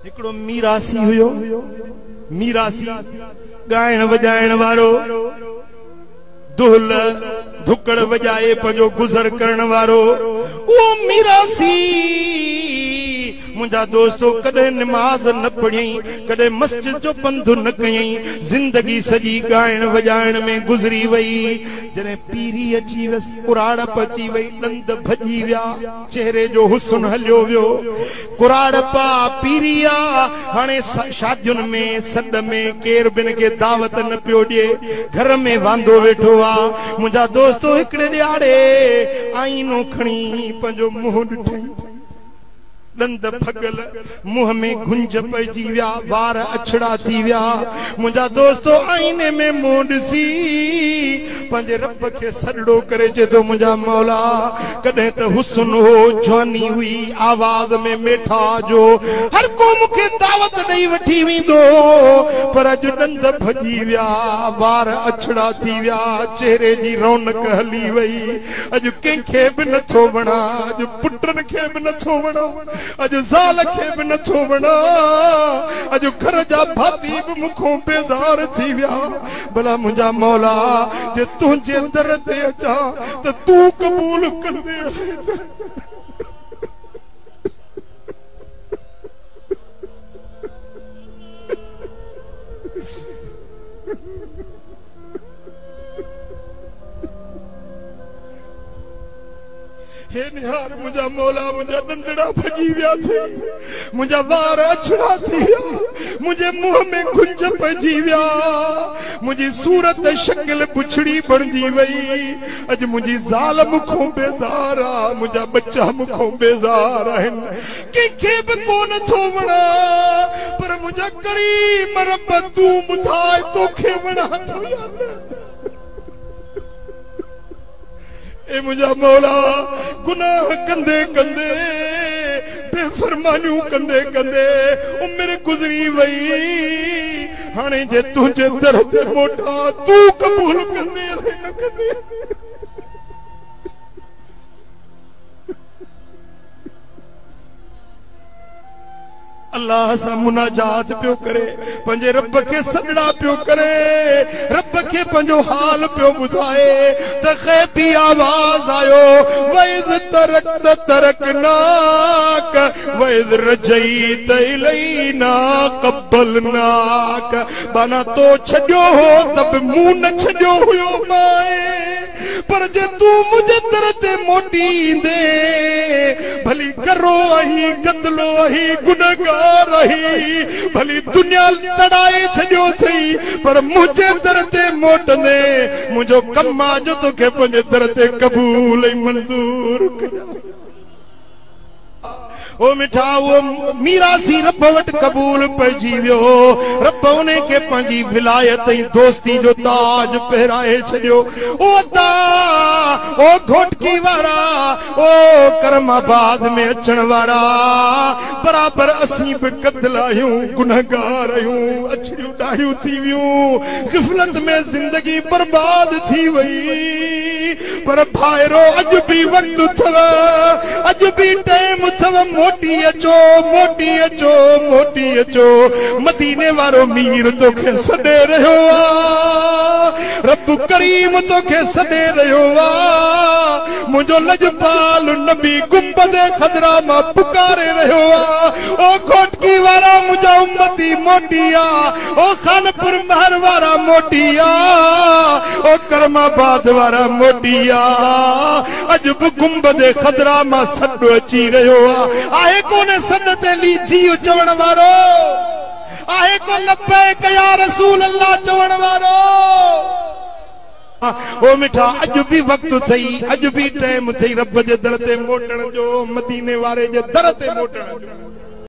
हिकड़ो मीरासी हुयो, मीरासी गायण वजायण वारो, दुहल धुकड़ वजाए पंजो गुजर करण वारो। ओ मीरासी मुझा दोस्तों कदे नमाज न पढ़ी, कदे मस्जिद जो पंधु न कई, जिंदगी सजी गायण वजायण में गुजरी वई। जने पीरी अची वस, कुराड़ पची वई, दंद भजी विया, चेहरे जो हुस्न हलियो वियो। कुराड़ पा पीरिया हाने शादियुन में सद में केर बिन के दावत न पियो ॾिए, घर में वांदो वेठो आ। मुझा दोस्तों हिकड़े ॾियारे आईनो खणी पंजो मुंह ॾिठई, दंद फगल, मुंह में गुंज पइजी विया, वार अछड़ा थी विया। मुझा दोस्तों आईने में मुंह ॾिसी पंहिंजे रब खे सॾड़ो करे चए थो, मुंहिंजा मौला कॾहिं त हुस्न हो, जवानी हुई, आवाज़ में मेठा जो, हर को मूंखे दावत ॾेई वठी वेंदो, पर अॼु दंद भॼी विया, वार अछड़ा थी विया, चेहरे जी रौनक हली वई। अॼु कंहिंखे बि नथो वणा, अॼु पुटनि खे बि नथो वणा, अॼु ज़ाल खे बि नथो वणा, अॼु घर जा भाती बि मूंखों बेज़ार थी विया। भला मुंहिंजा मौला जे तुंहिंजे दर ते अचां त तूं क़बूल कंदे। हे निहार मुझा मौला, मुझा दंदड़ा भजी विया थे, मुझा वार अछड़ा थी विया, मुझे मुंह में गुंज पइजी विया, मुझी सूरत शक्ल बुछड़ी बणजी वई। अज मुझी ज़ाल मुखों बेज़ार आ, मुझा बच्चा मुखों बेज़ार आहिन, कंहिंखे बि कोन थो वणा, पर मुझा करीम रब तूं ॿुधाए तोखे वणा थो या न। ए मुझा मौला गुनाह कंदे कंदे, बेफरमानियूं कंदे कंदे उम्र गुजरी वई। हाणे जे तुंहिंजे दर ते मोटा, तूं कबूल कंदे न कंदे। अल्लाह सां मुनाजात पियो करे, पंहिंजे रब खे सॾड़ा पियो करे, रब खे पंहिंजो हाल पियो ॿुधाए त ग़ैबी आवाज़ आयो, वइज़ तरकत तरकनाक वइज़ रजईत इलैना क़ब्बलनाक। बाना तो छॾियो हो त बि मूं न छॾियो हुयो माए, पर जे तूं मुंहिंजे दर ते मोटी ईंदे, भली करो आहीं, गदलो आहीं, गुनहगार रही, भली दुनिया तड़ाए छॾियो थई, पर मुझे दर ते मोटंदे मुझो कम आ जो तोखे पंहिंजे दर ते क़बूल ऐं मंज़ूर कया। ओ मिठा वो मीरासी रब वट कबूल पइजी वियो, रब उन्हें के पंहिंजी विलायत ऐं दोस्ती जो ताज पहराए छॾियो। ओ अदा, ओ घोटकी वारा, ओ करमाबाद में अचण वारा, बराबर असीं बि कतल आहियूं, गुनहगार आहियूं, अछड़ियूं ॾाढ़ियूं थी वियूं, ग़िफ़लत में ज़िंदगी बर्बाद थी वई। पर भाइरो अॼु बि वक़्तु अथव, अॼु बि टाइम अथव, मोटी अचो, मोटी अचो, मोटी अचो। मदीने वारो मीर तोखे सॾे रहियो आ, रब करीम तोखे सॾे रहियो आ। मुंहिंजो लजपाल नबी गुंबद खदरा मां पुकारे रहियो आ, ओ घोटकी वारा मुंहिंजा उम्मती मोटी आ, ओ खानपुर महर वारा मोटी आ, ओ करमाबाद वारा मोटी आ। अॼु बि गुंबद खदरा मां सॾु अची रहियो आ। आहे कोने सॾ ते लीजी चवण वारो, आहे को लब्बैक या रसूल अल्लाह चवण वारो। ओ मिठा अॼु बि वक़्तु थई, अॼु बि टाइम थई रब जे दर ते मोटण जो, मदीने वारे जे दर ते मोटण जो।